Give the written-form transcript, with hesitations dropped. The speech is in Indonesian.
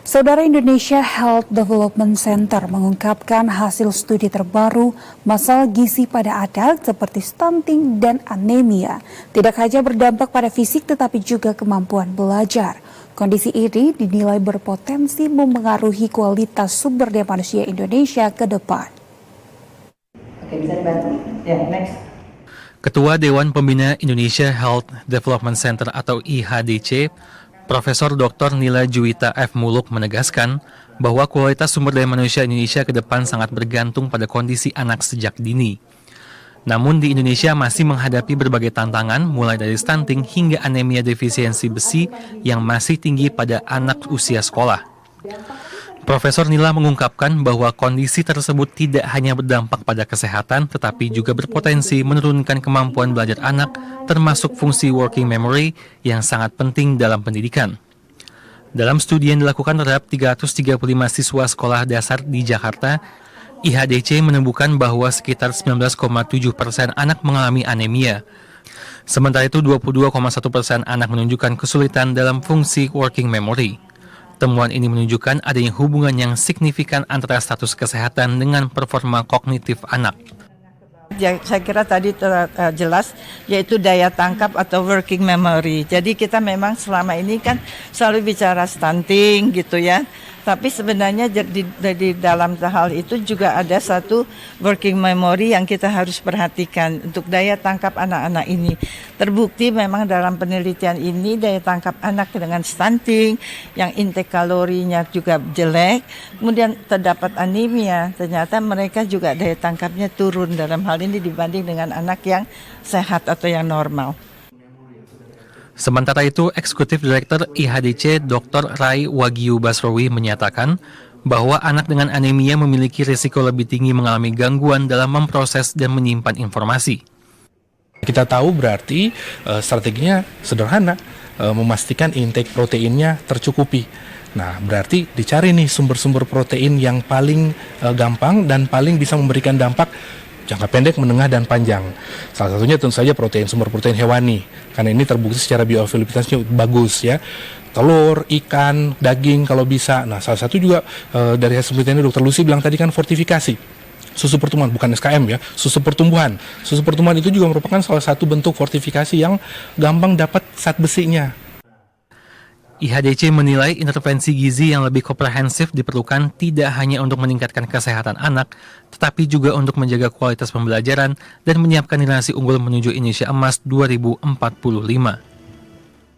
Saudara, Indonesia Health Development Center mengungkapkan hasil studi terbaru masalah gizi pada anak seperti stunting dan anemia tidak hanya berdampak pada fisik tetapi juga kemampuan belajar. Kondisi ini dinilai berpotensi memengaruhi kualitas sumber daya manusia Indonesia ke depan. Oke, bisa dibantu? Ya, next. Ketua Dewan Pembina Indonesia Health Development Center atau IHDC, Profesor Dr. Nila Juwita F. Muluk menegaskan bahwa kualitas sumber daya manusia Indonesia ke depan sangat bergantung pada kondisi anak sejak dini. Namun di Indonesia masih menghadapi berbagai tantangan mulai dari stunting hingga anemia defisiensi besi yang masih tinggi pada anak usia sekolah. Profesor Nila mengungkapkan bahwa kondisi tersebut tidak hanya berdampak pada kesehatan, tetapi juga berpotensi menurunkan kemampuan belajar anak, termasuk fungsi working memory yang sangat penting dalam pendidikan. Dalam studi yang dilakukan terhadap 335 siswa sekolah dasar di Jakarta, IHDC menemukan bahwa sekitar 19,7% anak mengalami anemia. Sementara itu 22,1% anak menunjukkan kesulitan dalam fungsi working memory. Temuan ini menunjukkan adanya hubungan yang signifikan antara status kesehatan dengan performa kognitif anak. Ya, saya kira tadi jelas, yaitu daya tangkap atau working memory. Jadi kita memang selama ini kan selalu bicara stunting gitu ya. Tapi sebenarnya di dalam hal itu juga ada satu working memory yang kita harus perhatikan untuk daya tangkap anak-anak ini. Terbukti memang dalam penelitian ini daya tangkap anak dengan stunting yang intake kalorinya juga jelek, kemudian terdapat anemia, ternyata mereka juga daya tangkapnya turun dalam hal ini dibanding dengan anak yang sehat atau yang normal. Sementara itu, Eksekutif Direktur IHDC Dr. Rai Wagyu Basrowi menyatakan bahwa anak dengan anemia memiliki risiko lebih tinggi mengalami gangguan dalam memproses dan menyimpan informasi. Kita tahu berarti strateginya sederhana, memastikan intake proteinnya tercukupi. Nah, berarti dicari nih sumber-sumber protein yang paling gampang dan paling bisa memberikan dampak jangka pendek, menengah, dan panjang. Salah satunya tentu saja sumber protein hewani, karena ini terbukti secara bioavailabilitasnya bagus ya. Telur, ikan, daging kalau bisa. Nah, salah satu juga dari hasil penelitian Dr. Lucy bilang tadi kan fortifikasi. Susu pertumbuhan, bukan SKM ya, susu pertumbuhan. Susu pertumbuhan itu juga merupakan salah satu bentuk fortifikasi yang gampang dapat zat besinya. IHDC menilai intervensi gizi yang lebih komprehensif diperlukan tidak hanya untuk meningkatkan kesehatan anak, tetapi juga untuk menjaga kualitas pembelajaran dan menyiapkan generasi unggul menuju Indonesia Emas 2045.